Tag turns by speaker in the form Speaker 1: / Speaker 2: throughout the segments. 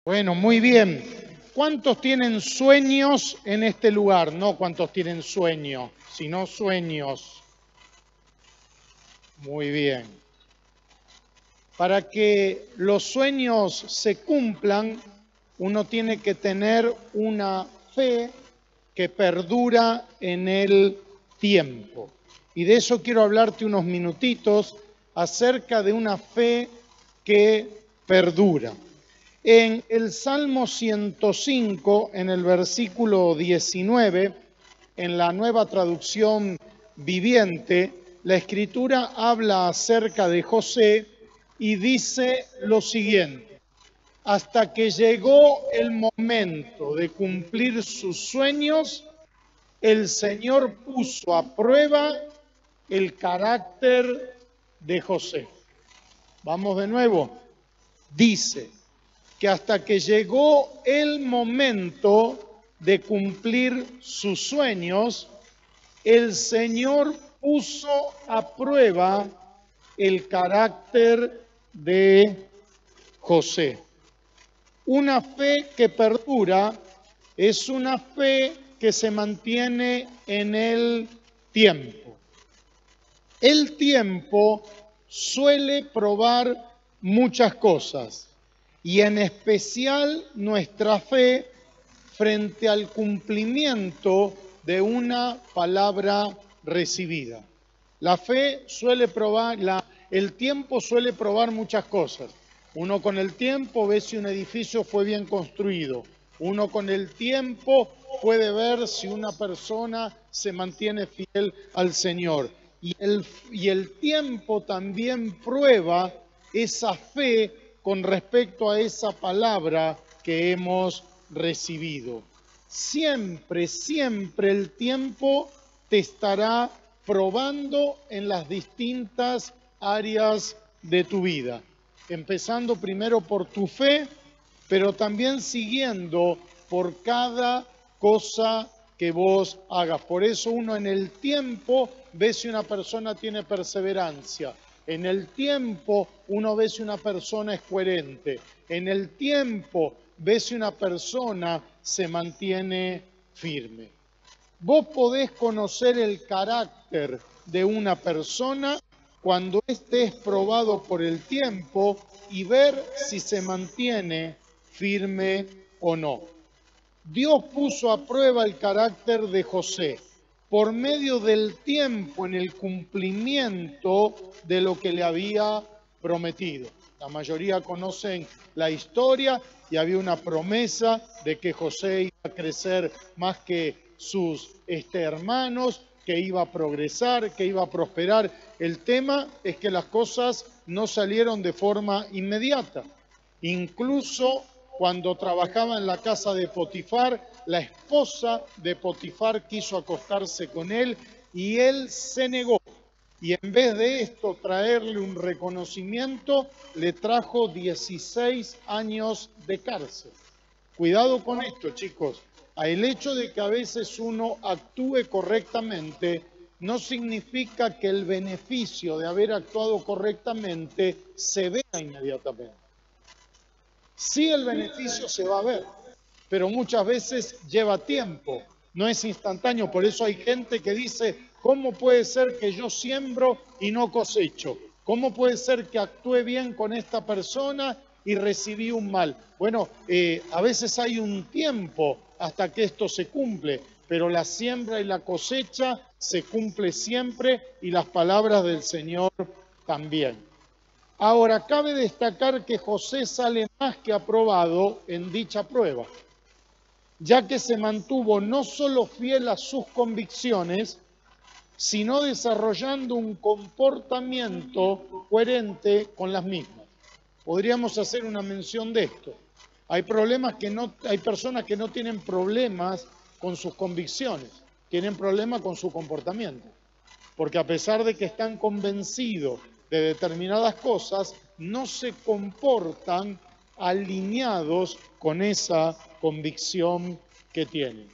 Speaker 1: Bueno, muy bien. ¿Cuántos tienen sueños en este lugar? No cuántos tienen sueño, sino sueños. Muy bien. Para que los sueños se cumplan, uno tiene que tener una fe que perdura en el tiempo. Y de eso quiero hablarte unos minutitos acerca de una fe que perdura. En el Salmo 105, en el versículo 19, en la Nueva Traducción Viviente, la Escritura habla acerca de José y dice lo siguiente: hasta que llegó el momento de cumplir sus sueños, el Señor puso a prueba el carácter de José. Vamos de nuevo. Dice que hasta que llegó el momento de cumplir sus sueños, el Señor puso a prueba el carácter de José. Una fe que perdura es una fe que se mantiene en el tiempo. El tiempo suele probar muchas cosas, y en especial nuestra fe frente al cumplimiento de una palabra recibida. La fe suele probar, el tiempo suele probar muchas cosas. Uno con el tiempo ve si un edificio fue bien construido. Uno con el tiempo puede ver si una persona se mantiene fiel al Señor. Y el tiempo también prueba esa fe con respecto a esa palabra que hemos recibido. Siempre, siempre el tiempo te estará probando en las distintas áreas de tu vida, empezando primero por tu fe, pero también siguiendo por cada cosa que vos hagas. Por eso uno en el tiempo ve si una persona tiene perseverancia. En el tiempo uno ve si una persona es coherente. En el tiempo ve si una persona se mantiene firme. Vos podés conocer el carácter de una persona cuando éste es probado por el tiempo y ver si se mantiene firme o no. Dios puso a prueba el carácter de José por medio del tiempo en el cumplimiento de lo que le había prometido. La mayoría conocen la historia y había una promesa de que José iba a crecer más que sus hermanos, que iba a progresar, que iba a prosperar. El tema es que las cosas no salieron de forma inmediata. Incluso cuando trabajaba en la casa de Potifar, la esposa de Potifar quiso acostarse con él y él se negó. Y en vez de esto traerle un reconocimiento, le trajo 16 años de cárcel. Cuidado con esto, chicos. El hecho de que a veces uno actúe correctamente no significa que el beneficio de haber actuado correctamente se vea inmediatamente. Sí, el beneficio se va a ver, pero muchas veces lleva tiempo, no es instantáneo. Por eso hay gente que dice: ¿cómo puede ser que yo siembro y no cosecho? ¿Cómo puede ser que actué bien con esta persona y recibí un mal? Bueno, a veces hay un tiempo hasta que esto se cumple, pero la siembra y la cosecha se cumple siempre, y las palabras del Señor también. Ahora, cabe destacar que José sale más que aprobado en dicha prueba, ya que se mantuvo no solo fiel a sus convicciones, sino desarrollando un comportamiento coherente con las mismas. Podríamos hacer una mención de esto. Hay personas que no tienen problemas con sus convicciones, tienen problemas con su comportamiento, porque a pesar de que están convencidos de determinadas cosas, no se comportan alineados con esa convicción que tienen.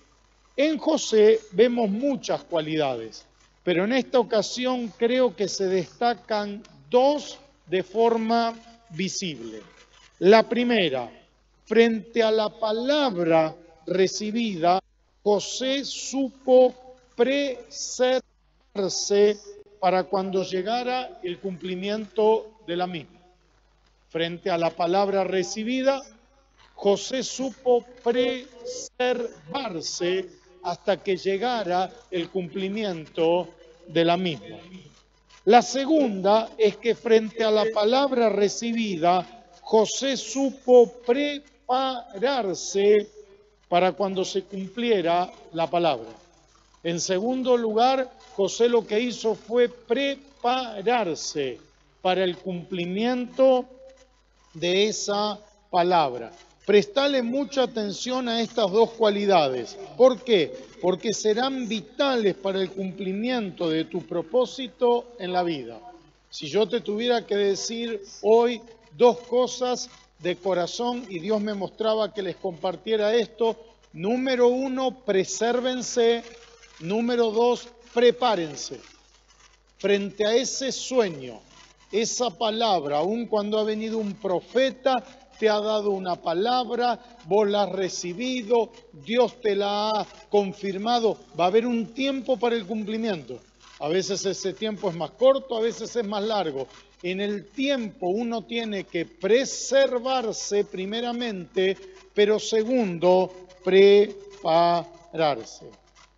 Speaker 1: En José vemos muchas cualidades, pero en esta ocasión creo que se destacan dos de forma visible. La primera, frente a la palabra recibida, José supo preservarse para cuando llegara el cumplimiento de la misma. Frente a la palabra recibida, José supo preservarse hasta que llegara el cumplimiento de la misma. La segunda es que frente a la palabra recibida, José supo prepararse para cuando se cumpliera la palabra. En segundo lugar, José lo que hizo fue prepararse para el cumplimiento de esa palabra. Prestale mucha atención a estas dos cualidades. ¿Por qué? Porque serán vitales para el cumplimiento de tu propósito en la vida. Si yo te tuviera que decir hoy dos cosas de corazón y Dios me mostraba que les compartiera esto, número 1, presérvense, número 2, prepárense. Frente a ese sueño, esa palabra, aun cuando ha venido un profeta, te ha dado una palabra, vos la has recibido, Dios te la ha confirmado, va a haber un tiempo para el cumplimiento. A veces ese tiempo es más corto, a veces es más largo. En el tiempo uno tiene que preservarse primeramente, pero segundo, prepararse.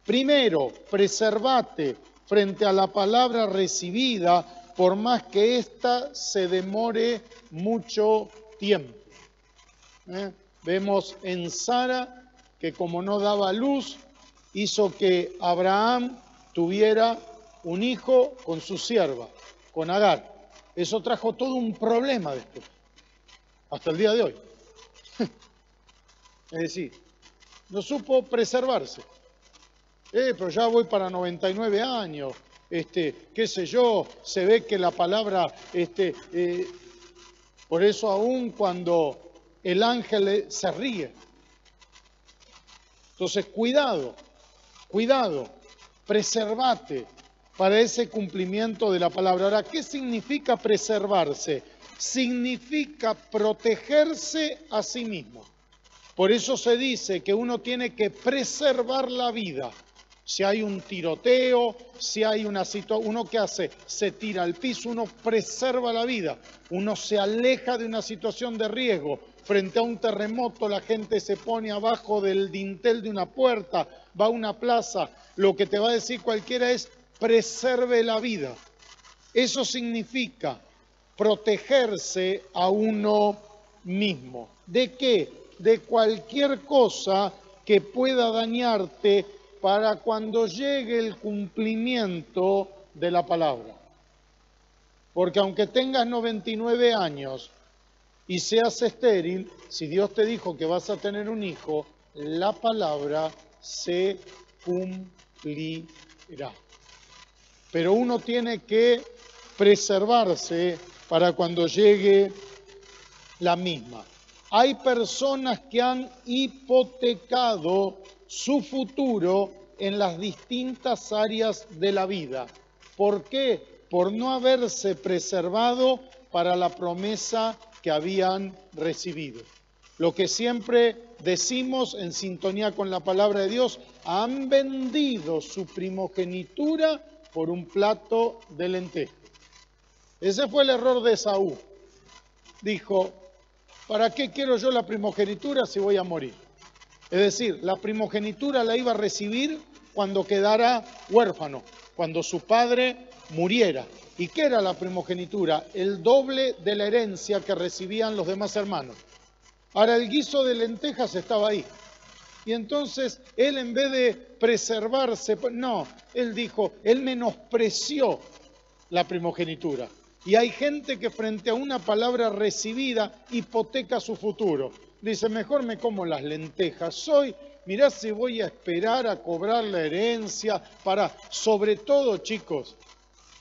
Speaker 1: Primero, preservate frente a la palabra recibida, por más que ésta se demore mucho tiempo. Vemos en Sara que como no daba luz, hizo que Abraham tuviera un hijo con su sierva, con Agar. Eso trajo todo un problema después, hasta el día de hoy. Es decir, no supo preservarse. Pero ya voy para 99 años, qué sé yo, se ve que la palabra, por eso aún cuando el ángel se ríe. Entonces, cuidado, preservate para ese cumplimiento de la palabra. Ahora, ¿qué significa preservarse? Significa protegerse a sí mismo. Por eso se dice que uno tiene que preservar la vida. Si hay un tiroteo, si hay una situación, ¿uno qué hace? Se tira al piso, uno preserva la vida, uno se aleja de una situación de riesgo. Frente a un terremoto la gente se pone abajo del dintel de una puerta, va a una plaza, lo que te va a decir cualquiera es preserve la vida. Eso significa protegerse a uno mismo. ¿De qué? De cualquier cosa que pueda dañarte para cuando llegue el cumplimiento de la palabra. Porque aunque tengas 99 años y seas estéril, si Dios te dijo que vas a tener un hijo, la palabra se cumplirá. Pero uno tiene que preservarse para cuando llegue la misma. Hay personas que han hipotecado su futuro en las distintas áreas de la vida. ¿Por qué? Por no haberse preservado para la promesa que habían recibido. Lo que siempre decimos en sintonía con la palabra de Dios, han vendido su primogenitura por un plato de lentejas. Ese fue el error de Esaú. Dijo, ¿para qué quiero yo la primogenitura si voy a morir? Es decir, la primogenitura la iba a recibir cuando quedara huérfano, cuando su padre muriera. ¿Y qué era la primogenitura? El doble de la herencia que recibían los demás hermanos. Ahora el guiso de lentejas estaba ahí. Y entonces él en vez de preservarse, no, él dijo, él menospreció la primogenitura. Y hay gente que frente a una palabra recibida hipoteca su futuro. Dice, mejor me como las lentejas. Mirá si voy a esperar a cobrar la herencia para, sobre todo, chicos,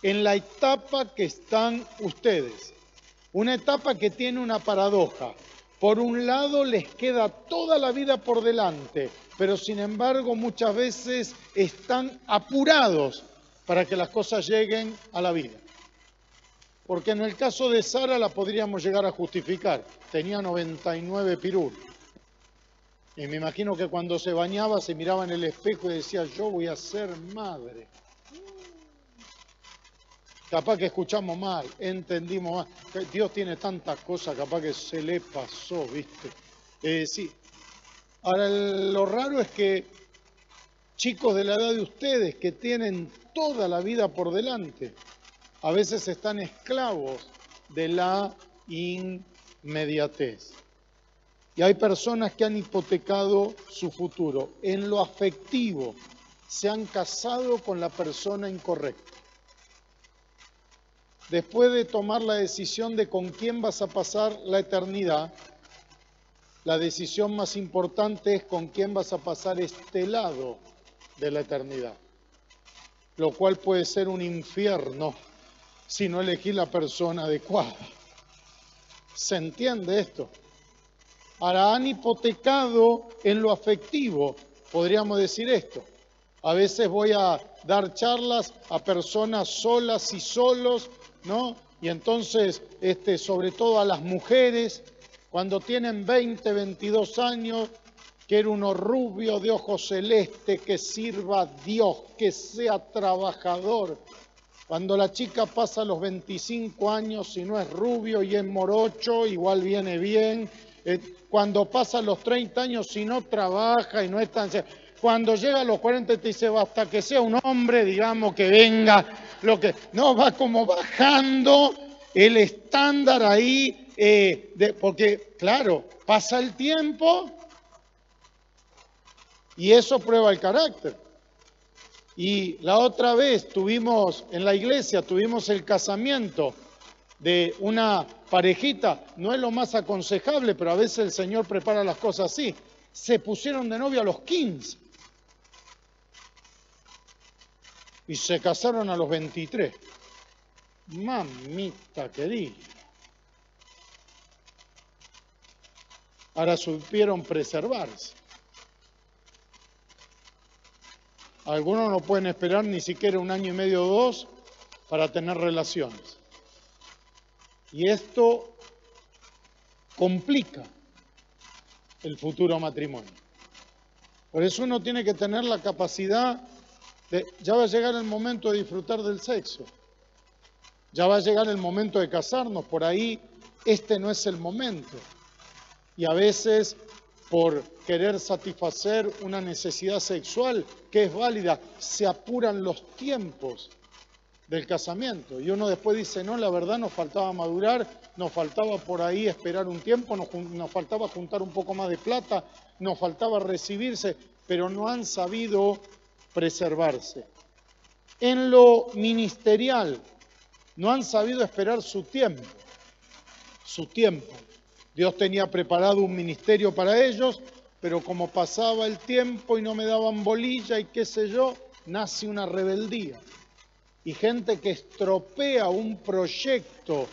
Speaker 1: en la etapa que están ustedes. Una etapa que tiene una paradoja. Por un lado les queda toda la vida por delante, pero sin embargo muchas veces están apurados para que las cosas lleguen a la vida. Porque en el caso de Sara la podríamos llegar a justificar. Tenía 99 pirulos. Y me imagino que cuando se bañaba se miraba en el espejo y decía, yo voy a ser madre. Capaz que escuchamos mal, entendimos mal. Dios tiene tantas cosas, capaz que se le pasó, ¿viste? Sí. Ahora, lo raro es que chicos de la edad de ustedes que tienen toda la vida por delante, a veces están esclavos de la inmediatez. Y hay personas que han hipotecado su futuro. En lo afectivo, se han casado con la persona incorrecta. Después de tomar la decisión de con quién vas a pasar la eternidad, la decisión más importante es con quién vas a pasar este lado de la eternidad. Lo cual puede ser un infierno si no elegís la persona adecuada. ¿Se entiende esto? Ahora han hipotecado en lo afectivo, podríamos decir esto. A veces voy a dar charlas a personas solas y solos, ¿no? Y entonces, sobre todo a las mujeres, cuando tienen 20, 22 años, quiero uno rubio de ojos celeste, que sirva a Dios, que sea trabajador. Cuando la chica pasa los 25 años, si no es rubio y es morocho, igual viene bien. Cuando pasa los 30 años, si no trabaja y no es tan... Cuando llega a los 40 te dice, basta que sea un hombre, digamos, que venga, lo que... No, va como bajando el estándar ahí, porque, claro, pasa el tiempo y eso prueba el carácter. Y la otra vez en la iglesia tuvimos el casamiento de una parejita, no es lo más aconsejable, pero a veces el Señor prepara las cosas así. Se pusieron de novio a los 15 y se casaron a los 23. Mamita querida. Ahora supieron preservarse. Algunos no pueden esperar ni siquiera 1 año y medio o 2 para tener relaciones. Y esto complica el futuro matrimonio. Por eso uno tiene que tener la capacidad de, ya va a llegar el momento de disfrutar del sexo. Ya va a llegar el momento de casarnos, por ahí este no es el momento. Y a veces, por querer satisfacer una necesidad sexual que es válida, se apuran los tiempos del casamiento. Y uno después dice, no, la verdad nos faltaba madurar, nos faltaba por ahí esperar un tiempo, nos faltaba juntar un poco más de plata, nos faltaba recibirse, pero no han sabido preservarse. En lo ministerial, no han sabido esperar su tiempo. Dios tenía preparado un ministerio para ellos, pero como pasaba el tiempo y no me daban bolilla y qué sé yo, nace una rebeldía. Y gente que estropea un proyecto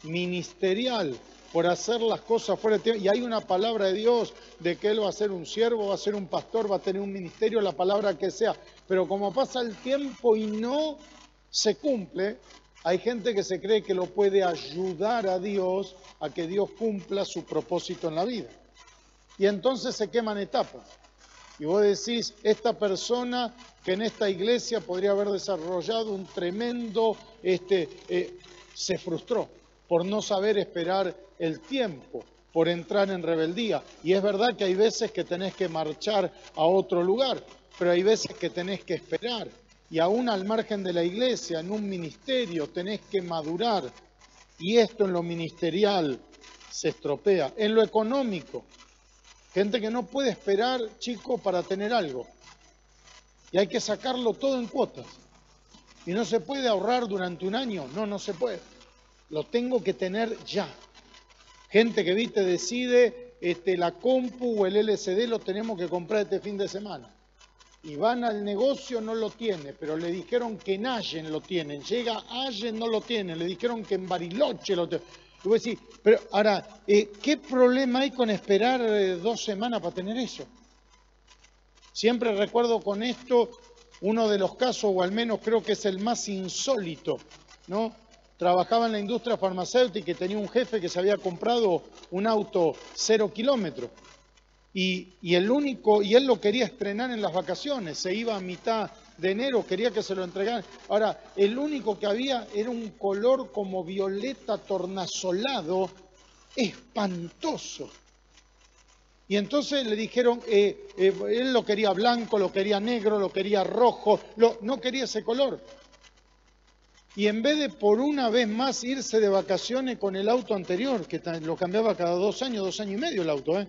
Speaker 1: ministerial por hacer las cosas fuera de tiempo. Y hay una palabra de Dios de que Él va a ser un siervo, va a ser un pastor, va a tener un ministerio, la palabra que sea. Pero como pasa el tiempo y no se cumple, hay gente que se cree que lo puede ayudar a Dios a que Dios cumpla su propósito en la vida. Y entonces se queman etapas. Y vos decís, esta persona que en esta iglesia podría haber desarrollado un tremendo, se frustró por no saber esperar el tiempo, por entrar en rebeldía. Y es verdad que hay veces que tenés que marchar a otro lugar, pero hay veces que tenés que esperar. Y aún al margen de la iglesia, en un ministerio, tenés que madurar. Y esto en lo ministerial se estropea. En lo económico, gente que no puede esperar, chico, para tener algo. Y hay que sacarlo todo en cuotas. Y no se puede ahorrar durante un año. No se puede. Lo tengo que tener ya. Gente que, viste, decide, la compu o el LCD lo tenemos que comprar este fin de semana. Y van al negocio, no lo tiene, pero le dijeron que en Allen lo tienen. Llega a Allen, no lo tienen. Le dijeron que en Bariloche lo tienen. Y vos decís, pero ahora, ¿qué problema hay con esperar 2 semanas para tener eso? Siempre recuerdo con esto uno de los casos, o al menos creo que es el más insólito, ¿no? Trabajaba en la industria farmacéutica y tenía un jefe que se había comprado un auto 0 kilómetros. y él lo quería estrenar en las vacaciones, se iba a mitad de enero, quería que se lo entregaran. Ahora, el único que había era un color como violeta tornasolado, espantoso. Y entonces le dijeron, él lo quería blanco, lo quería negro, lo quería rojo, no quería ese color. Y en vez de por una vez más irse de vacaciones con el auto anterior, que lo cambiaba cada 2 años y medio el auto,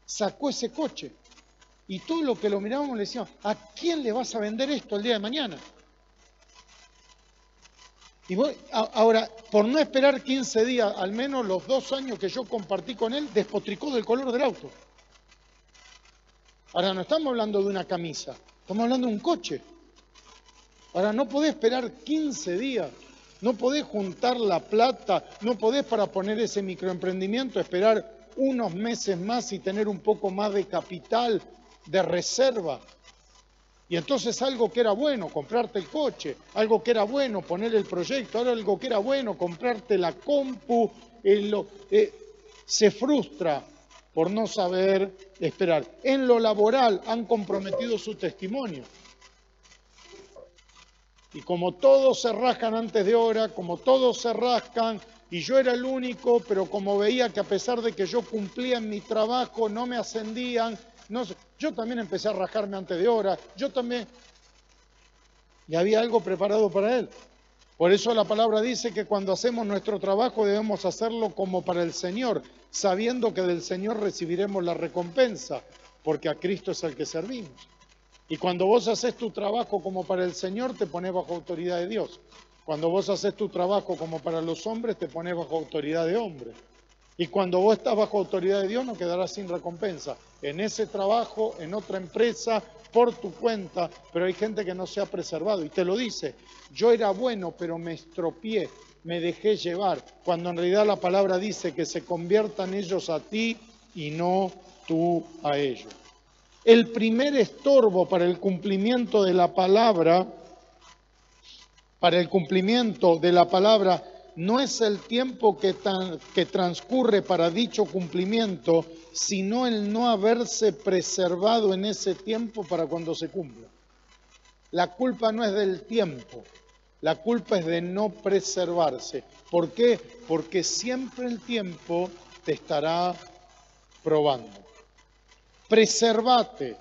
Speaker 1: sacó ese coche. Y todo lo que lo mirábamos le decíamos, ¿a quién le vas a vender esto el día de mañana? Y ahora, por no esperar 15 días, al menos los 2 años que yo compartí con él, despotricó del color del auto. Ahora, no estamos hablando de una camisa, estamos hablando de un coche. Ahora, no podés esperar 15 días, no podés juntar la plata, no podés para poner ese microemprendimiento, esperar unos meses más y tener un poco más de capital, de reserva. Y entonces algo que era bueno, comprarte el coche, algo que era bueno, poner el proyecto, ahora algo que era bueno, comprarte la compu, se frustra por no saber esperar. En lo laboral han comprometido su testimonio. Y como todos se rascan antes de hora, como todos se rascan, y yo era el único, pero como veía que a pesar de que yo cumplía en mi trabajo, no me ascendían, no sé, yo también empecé a rascarme antes de hora, yo también. Y había algo preparado para él. Por eso la palabra dice que cuando hacemos nuestro trabajo debemos hacerlo como para el Señor, sabiendo que del Señor recibiremos la recompensa, porque a Cristo es al que servimos. Y cuando vos haces tu trabajo como para el Señor, te pones bajo autoridad de Dios. Cuando vos haces tu trabajo como para los hombres, te pones bajo autoridad de hombres. Y cuando vos estás bajo autoridad de Dios, no quedarás sin recompensa. En ese trabajo, en otra empresa, por tu cuenta, pero hay gente que no se ha preservado. Y te lo dice, yo era bueno, pero me estropié, me dejé llevar. Cuando en realidad la palabra dice que se conviertan ellos a ti y no tú a ellos. El primer estorbo para el cumplimiento de la palabra, no es el tiempo que transcurre para dicho cumplimiento, sino el no haberse preservado en ese tiempo para cuando se cumpla. La culpa no es del tiempo, la culpa es de no preservarse. ¿Por qué? Porque siempre el tiempo te estará probando. Preservate,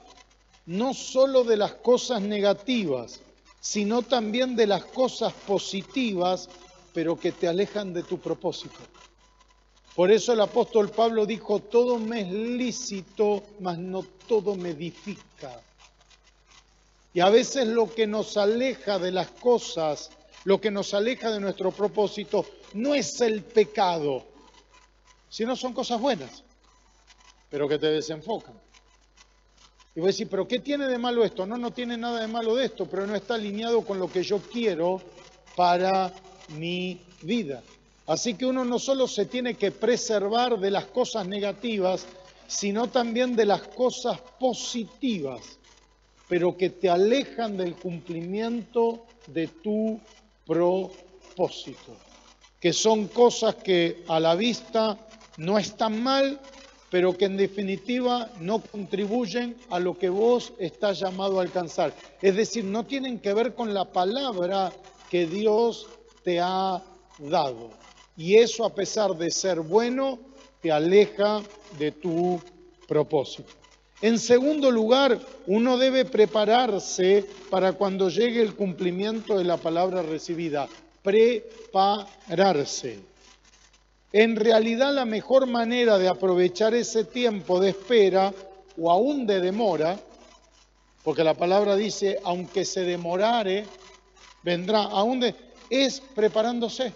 Speaker 1: no solo de las cosas negativas, sino también de las cosas positivas, pero que te alejan de tu propósito. Por eso el apóstol Pablo dijo, todo me es lícito, mas no todo me edifica. Y a veces lo que nos aleja de las cosas, lo que nos aleja de nuestro propósito, no es el pecado, sino son cosas buenas, pero que te desenfocan. Y voy a decir, ¿pero qué tiene de malo esto? No tiene nada de malo de esto, pero no está alineado con lo que yo quiero para mi vida. Así que uno no solo se tiene que preservar de las cosas negativas, sino también de las cosas positivas, pero que te alejan del cumplimiento de tu propósito. Que son cosas que a la vista no están mal, pero que en definitiva no contribuyen a lo que vos estás llamado a alcanzar. Es decir, no tienen que ver con la palabra que Dios te ha dado. Y eso, a pesar de ser bueno, te aleja de tu propósito. En segundo lugar, uno debe prepararse para cuando llegue el cumplimiento de la palabra recibida. Prepararse. En realidad, la mejor manera de aprovechar ese tiempo de espera o aún de demora, porque la palabra dice, aunque se demorare, vendrá, es preparándose.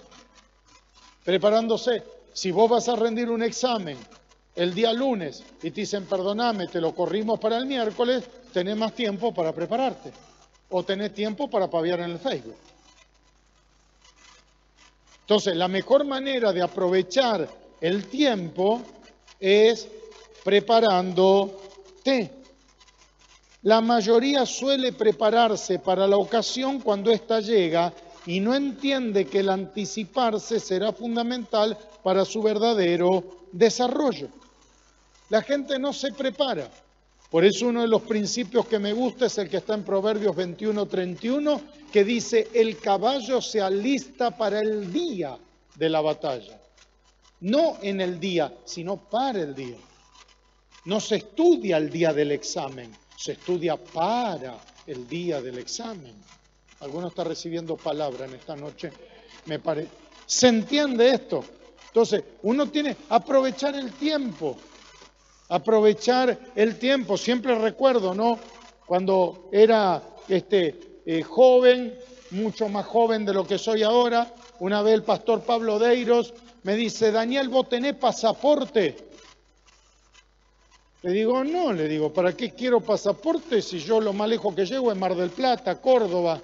Speaker 1: Preparándose. Si vos vas a rendir un examen el día lunes y te dicen, perdoname, te lo corrimos para el miércoles, tenés más tiempo para prepararte. O tenés tiempo para paviar en el Facebook. Entonces, la mejor manera de aprovechar el tiempo es preparándote. La mayoría suele prepararse para la ocasión cuando ésta llega y no entiende que el anticiparse será fundamental para su verdadero desarrollo. La gente no se prepara. Por eso uno de los principios que me gusta es el que está en Proverbios 21:31, que dice, el caballo se alista para el día de la batalla. No en el día, sino para el día. No se estudia el día del examen, se estudia para el día del examen. ¿Alguno está recibiendo palabra en esta noche? Me parece. ¿Se entiende esto? Entonces, uno tiene que aprovechar el tiempo. Aprovechar el tiempo. Siempre recuerdo, ¿no? Cuando era joven, mucho más joven de lo que soy ahora, una vez el pastor Pablo Deiros me dice, Daniel, ¿vos tenés pasaporte? Le digo, no, le digo, ¿para qué quiero pasaporte si yo lo más lejos que llego es Mar del Plata, Córdoba?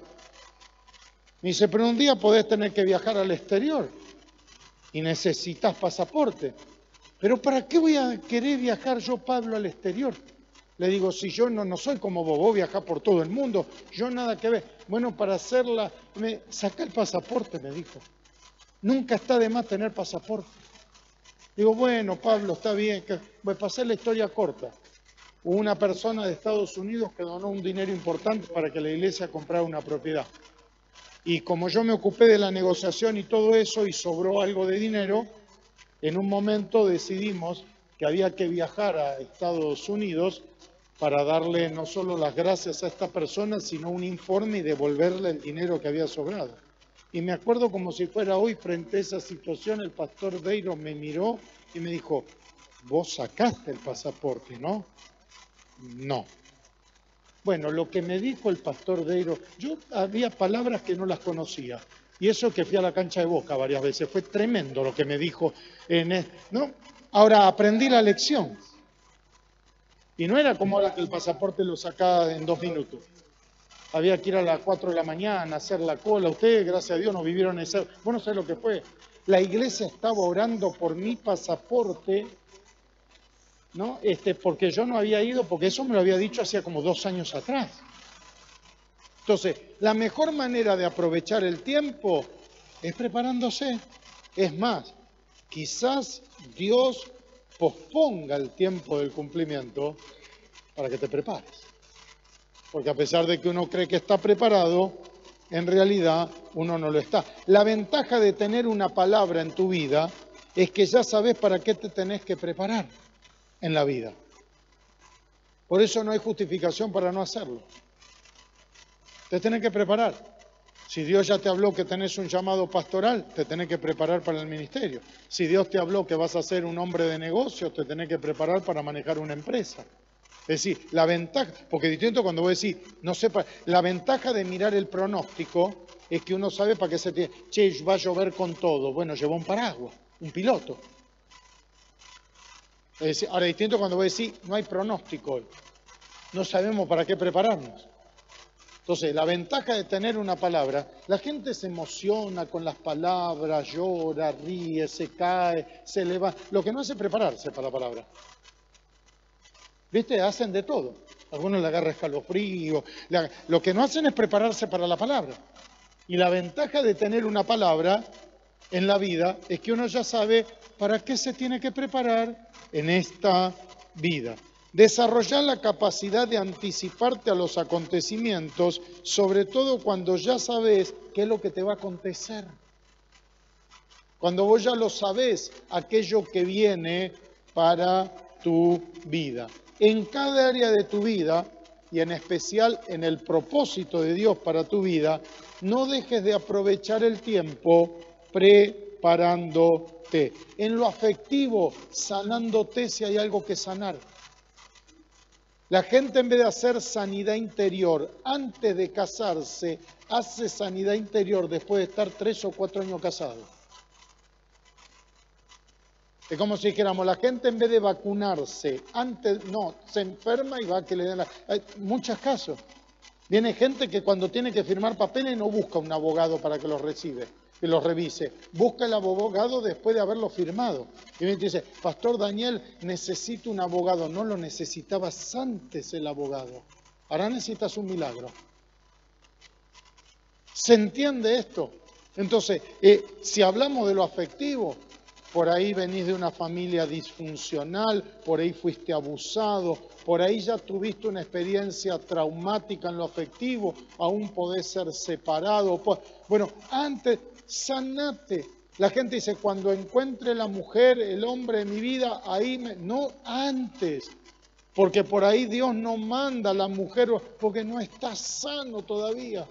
Speaker 1: Me dice, pero un día podés tener que viajar al exterior y necesitas pasaporte. Pero ¿para qué voy a querer viajar yo, Pablo, al exterior? Le digo, si yo no soy como vos viajás por todo el mundo, yo nada que ver. Bueno, para hacerla, saca el pasaporte, me dijo. Nunca está de más tener pasaporte. Digo, bueno, Pablo, está bien. Voy a pasar la historia corta. Hubo una persona de Estados Unidos que donó un dinero importante para que la iglesia comprara una propiedad. Y como yo me ocupé de la negociación y todo eso, y sobró algo de dinero, en un momento decidimos que había que viajar a Estados Unidos para darle no solo las gracias a esta persona, sino un informe y devolverle el dinero que había sobrado. Y me acuerdo como si fuera hoy, frente a esa situación, el pastor Deiro me miró y me dijo, vos sacaste el pasaporte, ¿no? No. Bueno, lo que me dijo el pastor Deiro, yo había palabras que no las conocía. Y eso que fui a la cancha de Boca varias veces, fue tremendo lo que me dijo. ¿No? Ahora aprendí la lección. Y no era como ahora que el pasaporte lo sacaba en 2 minutos. Había que ir a las 4 de la mañana, hacer la cola. Ustedes, gracias a Dios, no vivieron ese... Vos no sabés lo que fue. La iglesia estaba orando por mi pasaporte, ¿no? Porque yo no había ido, porque eso me lo había dicho hacía como 2 años atrás. Entonces, la mejor manera de aprovechar el tiempo es preparándose. Es más, quizás Dios posponga el tiempo del cumplimiento para que te prepares. Porque a pesar de que uno cree que está preparado, en realidad uno no lo está. La ventaja de tener una palabra en tu vida es que ya sabes para qué te tenés que preparar en la vida. Por eso no hay justificación para no hacerlo. Te tenés que preparar. Si Dios ya te habló que tenés un llamado pastoral, te tenés que preparar para el ministerio. Si Dios te habló que vas a ser un hombre de negocios, te tenés que preparar para manejar una empresa. Es decir, la ventaja, porque distinto cuando vos decís, no sepa, la ventaja de mirar el pronóstico es que uno sabe para qué se tiene. Che, va a llover con todo. Bueno, llevó un paraguas, un piloto. Es decir, ahora distinto cuando vos decís, no hay pronóstico hoy. No sabemos para qué prepararnos. Entonces, la ventaja de tener una palabra, la gente se emociona con las palabras, llora, ríe, se cae, se levanta. Lo que no hace es prepararse para la palabra. ¿Viste? Hacen de todo. Algunos le agarran escalofrío. Lo que no hacen es prepararse para la palabra. Y la ventaja de tener una palabra en la vida es que uno ya sabe para qué se tiene que preparar en esta vida. Desarrollar la capacidad de anticiparte a los acontecimientos, sobre todo cuando ya sabes qué es lo que te va a acontecer. Cuando vos ya lo sabés, aquello que viene para tu vida. En cada área de tu vida, y en especial en el propósito de Dios para tu vida, no dejes de aprovechar el tiempo preparándote. En lo afectivo, sanándote si hay algo que sanar. La gente, en vez de hacer sanidad interior antes de casarse, hace sanidad interior después de estar 3 o 4 años casados. Es como si dijéramos, la gente en vez de vacunarse, se enferma y va a que le den Hay muchos casos. Viene gente que cuando tiene que firmar papeles no busca un abogado para que los revise. Busca el abogado después de haberlo firmado. Y me dice, Pastor Daniel, necesito un abogado. No lo necesitabas antes el abogado. Ahora necesitas un milagro. ¿Se entiende esto? Entonces, si hablamos de lo afectivo, por ahí venís de una familia disfuncional, por ahí fuiste abusado, por ahí ya tuviste una experiencia traumática en lo afectivo, aún podés ser separado. Bueno, antes, sanate. La gente dice, cuando encuentre la mujer, el hombre de mi vida, no, antes. Porque por ahí Dios no manda a la mujer, porque no está sano todavía.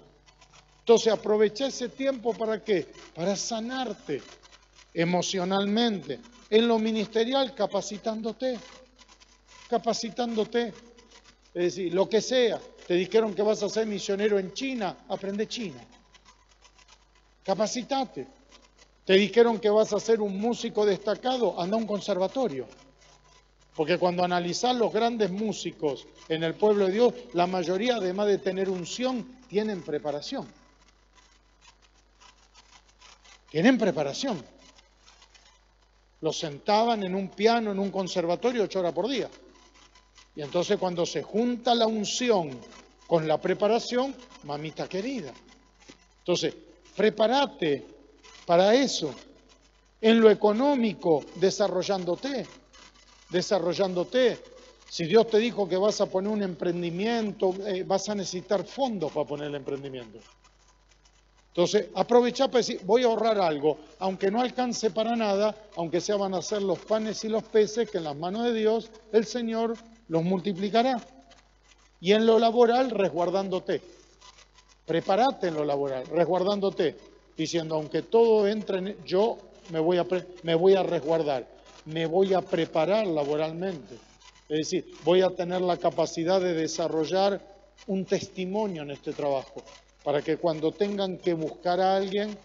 Speaker 1: Entonces aprovecha ese tiempo ¿para qué? Para sanarte emocionalmente. En lo ministerial, capacitándote. Es decir, lo que sea. Te dijeron que vas a ser misionero en China, aprende chino. Capacitate. Te dijeron que vas a ser un músico destacado, anda a un conservatorio. Porque cuando analizás los grandes músicos en el pueblo de Dios, la mayoría, además de tener unción, tienen preparación. Tienen preparación. Los sentaban en un piano, en un conservatorio, 8 horas por día. Y entonces cuando se junta la unción con la preparación, mamita querida. Entonces, prepárate para eso. En lo económico, desarrollándote. Si Dios te dijo que vas a poner un emprendimiento, vas a necesitar fondos para poner el emprendimiento. Entonces, aprovecha para decir, voy a ahorrar algo, aunque no alcance para nada, aunque sea van a ser los panes y los peces, que en las manos de Dios el Señor los multiplicará. Y en lo laboral, resguardándote. Prepárate en lo laboral, resguardándote, diciendo, aunque todo entre, yo me voy a resguardar, me voy a preparar laboralmente. Es decir, voy a tener la capacidad de desarrollar un testimonio en este trabajo, para que cuando tengan que buscar a alguien,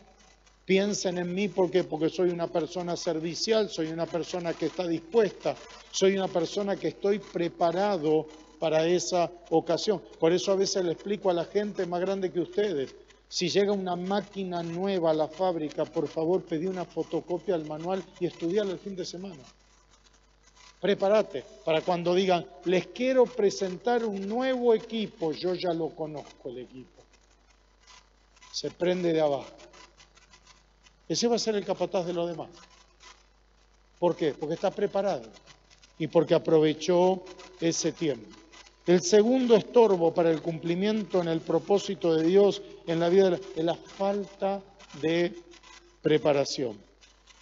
Speaker 1: piensen en mí. ¿Por qué? Porque soy una persona servicial, soy una persona que está dispuesta, soy una persona que estoy preparado para esa ocasión. Por eso a veces le explico a la gente más grande que ustedes, si llega una máquina nueva a la fábrica, por favor pedí una fotocopia del manual y estudiala el fin de semana. Prepárate para cuando digan, les quiero presentar un nuevo equipo, yo ya lo conozco el equipo. Se prende de abajo. Ese va a ser el capataz de los demás. ¿Por qué? Porque está preparado y porque aprovechó ese tiempo. El segundo estorbo para el cumplimiento en el propósito de Dios en la vida es la falta de preparación.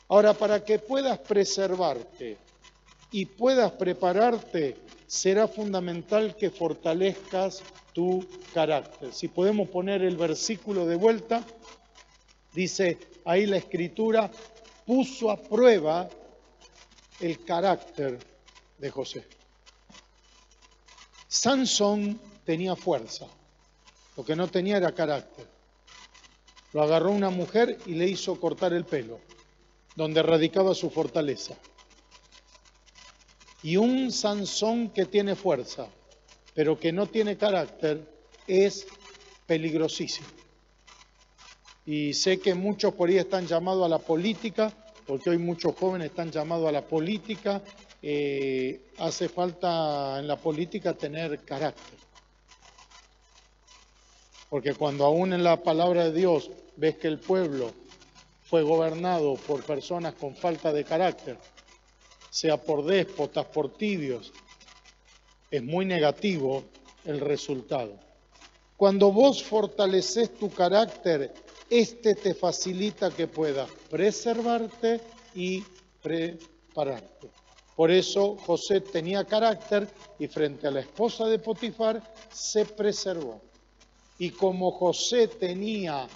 Speaker 1: Ahora, para que puedas preservarte y puedas prepararte, será fundamental que fortalezcas tu carácter. Si podemos poner el versículo de vuelta, dice ahí la Escritura, puso a prueba el carácter de José. Sansón tenía fuerza, lo que no tenía era carácter. Lo agarró una mujer y le hizo cortar el pelo, donde radicaba su fortaleza. Y un Sansón que tiene fuerza, pero que no tiene carácter, es peligrosísimo. Y sé que muchos por ahí están llamados a la política, porque hoy muchos jóvenes están llamados a la política. Hace falta en la política tener carácter. Porque cuando aún en la palabra de Dios ves que el pueblo fue gobernado por personas con falta de carácter, sea por déspotas, por tibios, es muy negativo el resultado. Cuando vos fortaleces tu carácter, te facilita que puedas preservarte y prepararte. Por eso José tenía carácter y frente a la esposa de Potifar se preservó. Y como José tenía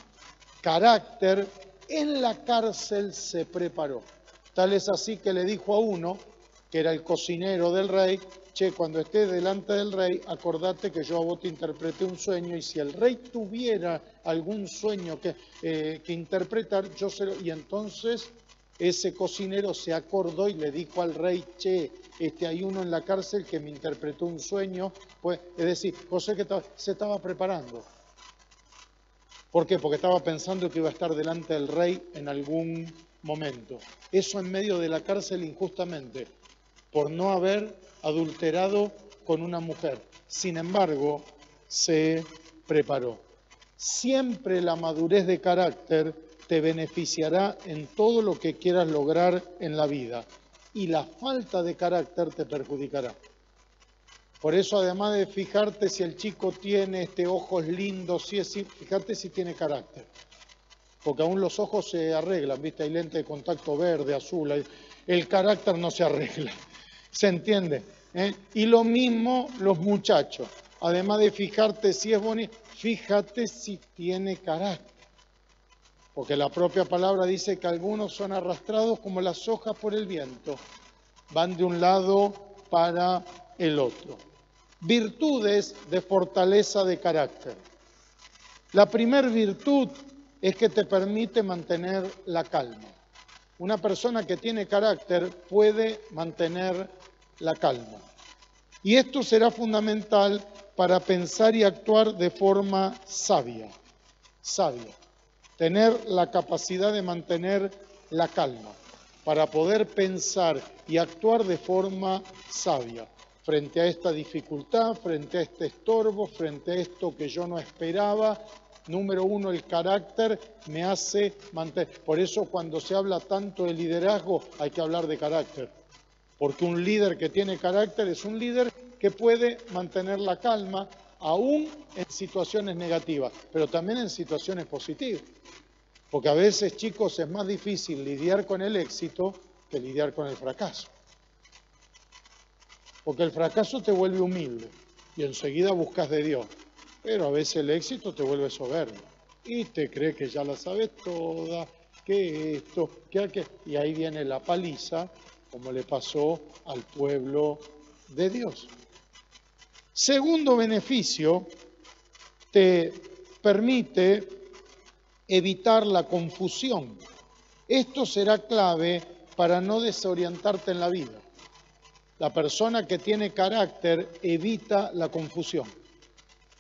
Speaker 1: carácter, en la cárcel se preparó. Tal es así que le dijo a uno, que era el cocinero del rey, che, cuando estés delante del rey, acordate que yo a vos te interpreté un sueño, y si el rey tuviera algún sueño que interpretar, yo se lo... Y entonces ese cocinero se acordó y le dijo al rey, che, hay uno en la cárcel que me interpretó un sueño. Pues, es decir, José se estaba preparando. ¿Por qué? Porque estaba pensando que iba a estar delante del rey en algún momento. Eso en medio de la cárcel injustamente, por no haber adulterado con una mujer. Sin embargo, se preparó. Siempre la madurez de carácter te beneficiará en todo lo que quieras lograr en la vida. Y la falta de carácter te perjudicará. Por eso, además de fijarte si el chico tiene ojos lindos, fíjate si tiene carácter. Porque aún los ojos se arreglan, ¿viste? Hay lente de contacto verde, azul. El carácter no se arregla. ¿Se entiende? Y lo mismo los muchachos. Además de fijarte si es bonito, fíjate si tiene carácter. Porque la propia palabra dice que algunos son arrastrados como las hojas por el viento. Van de un lado para el otro. Virtudes de fortaleza de carácter. La primera virtud es que te permite mantener la calma. Una persona que tiene carácter puede mantener la calma. Y esto será fundamental para pensar y actuar de forma sabia. Sabia. Tener la capacidad de mantener la calma para poder pensar y actuar de forma sabia frente a esta dificultad, frente a este estorbo, frente a esto que yo no esperaba. Número uno, el carácter me hace mantener. Por eso cuando se habla tanto de liderazgo hay que hablar de carácter. Porque un líder que tiene carácter es un líder que puede mantener la calma aún en situaciones negativas, pero también en situaciones positivas. Porque a veces, chicos, es más difícil lidiar con el éxito que lidiar con el fracaso. Porque el fracaso te vuelve humilde y enseguida buscas de Dios. Pero a veces el éxito te vuelve soberbio y te cree que ya la sabes toda, que esto, que aquello. Y ahí viene la paliza, como le pasó al pueblo de Dios. Segundo beneficio, te permite evitar la confusión. Esto será clave para no desorientarte en la vida. La persona que tiene carácter evita la confusión.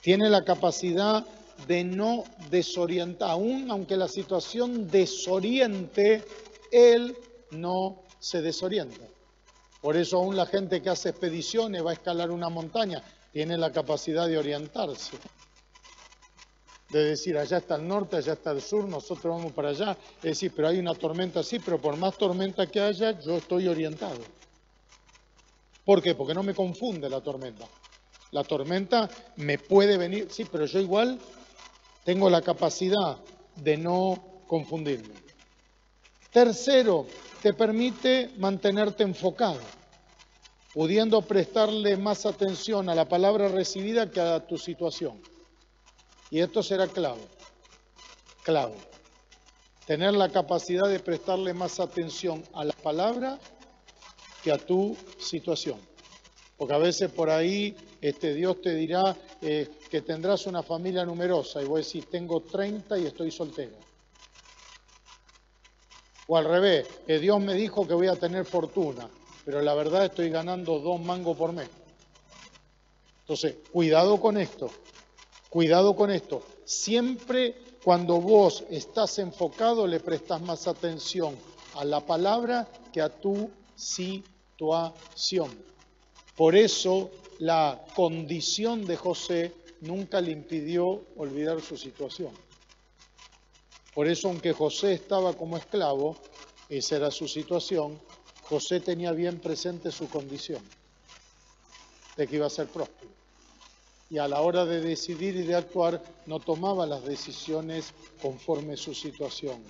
Speaker 1: Tiene la capacidad de no desorientar, aún aunque la situación desoriente, él no se desorienta. Por eso aún la gente que hace expediciones, va a escalar una montaña, tiene la capacidad de orientarse. De decir, allá está el norte, allá está el sur, nosotros vamos para allá. Es decir, pero hay una tormenta, sí, pero por más tormenta que haya, yo estoy orientado. ¿Por qué? Porque no me confunde la tormenta. La tormenta me puede venir, sí, pero yo igual tengo la capacidad de no confundirme. Tercero, te permite mantenerte enfocado, pudiendo prestarle más atención a la palabra recibida que a tu situación. Y esto será clave. Tener la capacidad de prestarle más atención a la palabra que a tu situación. Porque a veces por ahí Dios te dirá que tendrás una familia numerosa y vos decís, tengo 30 y estoy soltero. O al revés, Dios me dijo que voy a tener fortuna, pero la verdad estoy ganando 2 mangos por mes. Entonces, cuidado con esto. Siempre cuando vos estás enfocado le prestás más atención a la palabra que a tu situación. Por eso la condición de José nunca le impidió olvidar su situación. Por eso, aunque José estaba como esclavo, esa era su situación, José tenía bien presente su condición, de que iba a ser próspero. Y a la hora de decidir y de actuar, no tomaba las decisiones conforme su situación,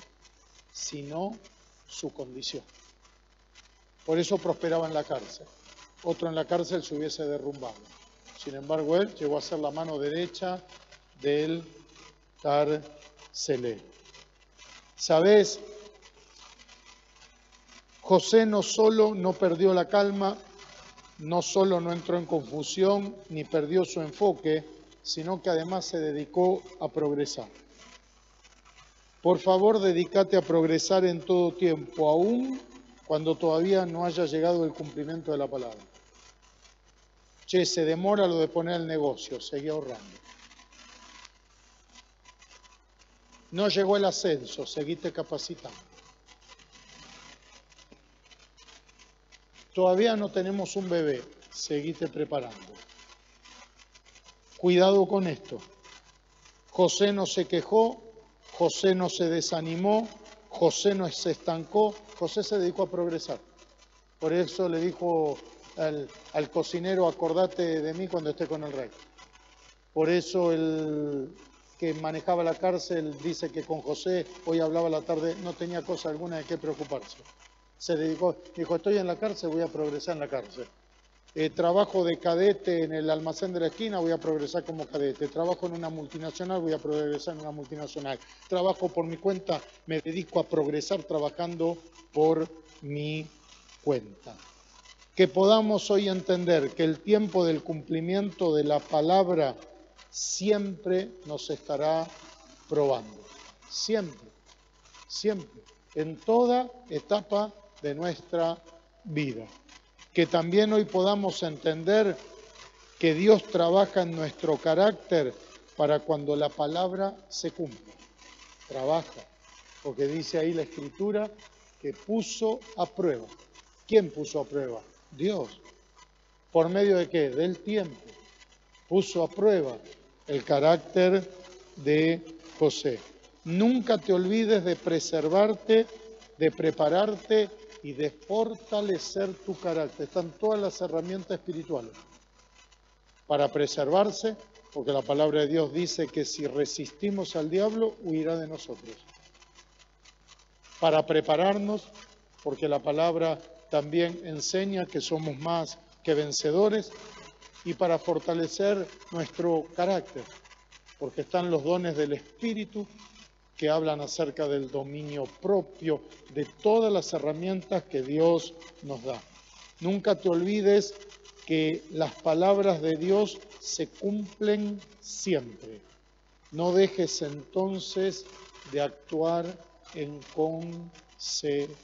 Speaker 1: sino su condición. Por eso prosperaba en la cárcel. Otro en la cárcel se hubiese derrumbado. Sin embargo, él llegó a ser la mano derecha del carcelero. ¿Sabes? José no solo no perdió la calma, no solo no entró en confusión, ni perdió su enfoque, sino que además se dedicó a progresar. Por favor, dedícate a progresar en todo tiempo, aún cuando todavía no haya llegado el cumplimiento de la palabra. Che, se demora lo de poner el negocio, seguí ahorrando. No llegó el ascenso, seguite capacitando. Todavía no tenemos un bebé, seguite preparando. Cuidado con esto. José no se quejó, José no se desanimó, José no se estancó, José se dedicó a progresar. Por eso le dijo al cocinero, acordate de mí cuando esté con el rey. Por eso el que manejaba la cárcel dice que con José, hoy hablaba a la tarde, no tenía cosa alguna de qué preocuparse. Se dedicó, dijo, estoy en la cárcel, voy a progresar en la cárcel. Trabajo de cadete en el almacén de la esquina, voy a progresar como cadete. Trabajo en una multinacional, voy a progresar en una multinacional. Trabajo por mi cuenta, me dedico a progresar trabajando por mi cuenta. Que podamos hoy entender que el tiempo del cumplimiento de la palabra siempre nos estará probando. Siempre, siempre, en toda etapa de nuestra vida. Que también hoy podamos entender que Dios trabaja en nuestro carácter para cuando la palabra se cumpla. Trabaja, porque dice ahí la Escritura que puso a prueba. ¿Quién puso a prueba? Dios. ¿Por medio de qué? Del tiempo. Puso a prueba el carácter de José. Nunca te olvides de preservarte, de prepararte y de fortalecer tu carácter. Están todas las herramientas espirituales para preservarse, porque la palabra de Dios dice que si resistimos al diablo, huirá de nosotros. Para prepararnos, porque la palabra también enseña que somos más que vencedores, y para fortalecer nuestro carácter, porque están los dones del Espíritu que hablan acerca del dominio propio, de todas las herramientas que Dios nos da. Nunca te olvides que las palabras de Dios se cumplen siempre. No dejes entonces de actuar en consecuencia.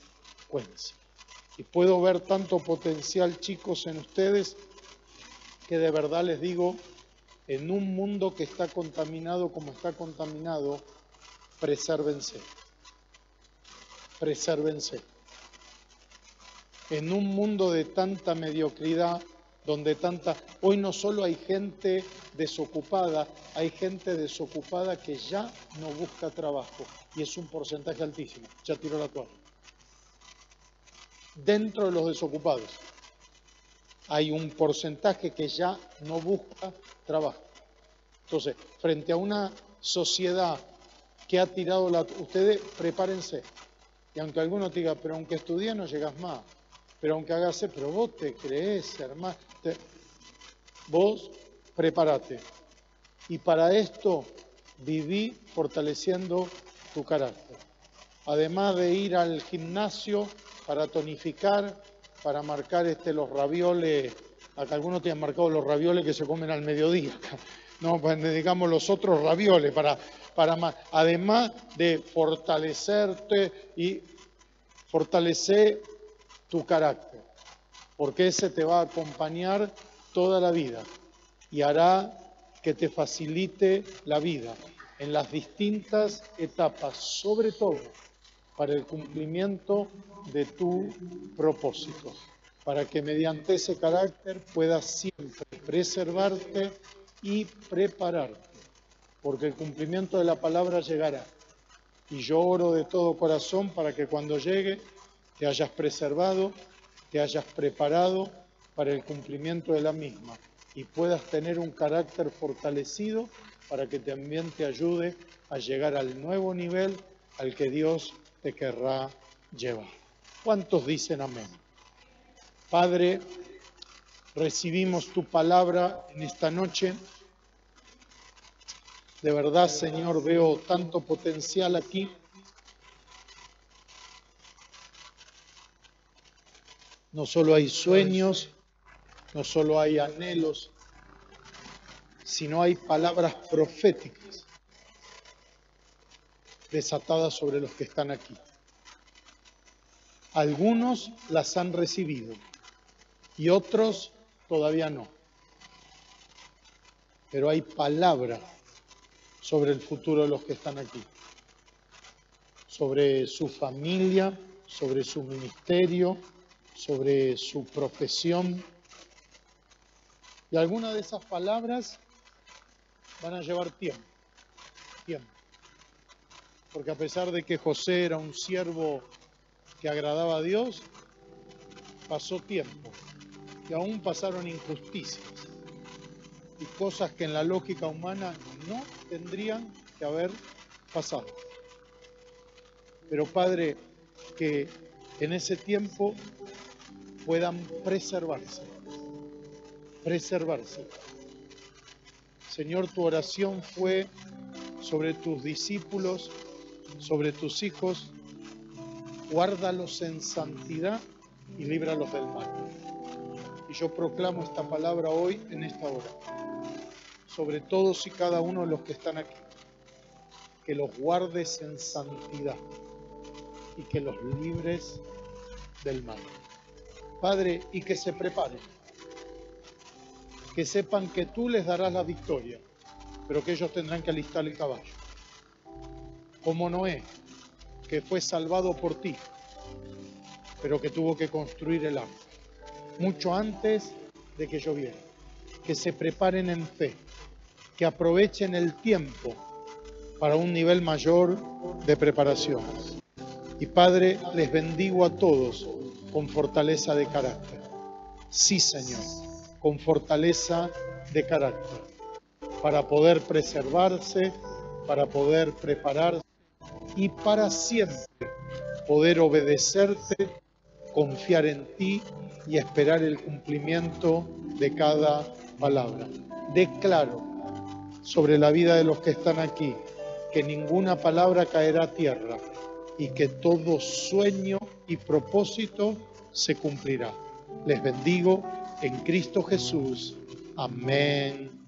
Speaker 1: Y puedo ver tanto potencial, chicos, en ustedes, que de verdad les digo, en un mundo que está contaminado como está contaminado, presérvense. Presérvense. En un mundo de tanta mediocridad, donde hoy no solo hay gente desocupada, hay gente desocupada que ya no busca trabajo, y es un porcentaje altísimo, ya tiró la toalla. Dentro de los desocupados hay un porcentaje que ya no busca trabajo. Entonces, frente a una sociedad que ha tirado ustedes prepárense. Y aunque alguno te diga, pero aunque estudies no llegas más, pero aunque hagas, pero vos te crees, hermano, vos prepárate. Y para esto viví fortaleciendo tu carácter. Además de ir al gimnasio para tonificar, para marcar los ravioles, acá algunos tienen marcado los ravioles que se comen al mediodía, no, pues digamos los otros ravioles, además de fortalecerte y fortalecer tu carácter, porque ese te va a acompañar toda la vida y hará que te facilite la vida en las distintas etapas, sobre todo para el cumplimiento de tu propósito, para que mediante ese carácter puedas siempre preservarte y prepararte, porque el cumplimiento de la palabra llegará. Y yo oro de todo corazón para que cuando llegue te hayas preservado, te hayas preparado para el cumplimiento de la misma y puedas tener un carácter fortalecido para que también te ayude a llegar al nuevo nivel al que Dios te querrá llevar. ¿Cuántos dicen amén? Padre, recibimos tu palabra en esta noche. De verdad, Señor, veo tanto potencial aquí. No solo hay sueños, no solo hay anhelos, sino hay palabras proféticas desatadas sobre los que están aquí. Algunos las han recibido y otros todavía no. Pero hay palabra sobre el futuro de los que están aquí, sobre su familia, sobre su ministerio, sobre su profesión. Y algunas de esas palabras van a llevar tiempo. porque a pesar de que José era un siervo que agradaba a Dios, pasó tiempo y aún pasaron injusticias y cosas que en la lógica humana no tendrían que haber pasado. Pero Padre, que en ese tiempo puedan preservarse. Señor, tu oración fue sobre tus discípulos, sobre tus hijos, guárdalos en santidad y líbralos del mal. Y yo proclamo esta palabra hoy, en esta hora, sobre todos y cada uno de los que están aquí, que los guardes en santidad y que los libres del mal. Padre, y que se preparen, que sepan que tú les darás la victoria, pero que ellos tendrán que alistar el caballo. Como Noé, que fue salvado por ti, pero que tuvo que construir el arca mucho antes de que lloviera. Que se preparen en fe, que aprovechen el tiempo para un nivel mayor de preparación. Y Padre, les bendigo a todos con fortaleza de carácter. Sí, Señor, con fortaleza de carácter, para poder preservarse, para poder prepararse y para siempre poder obedecerte, confiar en ti y esperar el cumplimiento de cada palabra. Declaro sobre la vida de los que están aquí que ninguna palabra caerá a tierra y que todo sueño y propósito se cumplirá. Les bendigo en Cristo Jesús. Amén.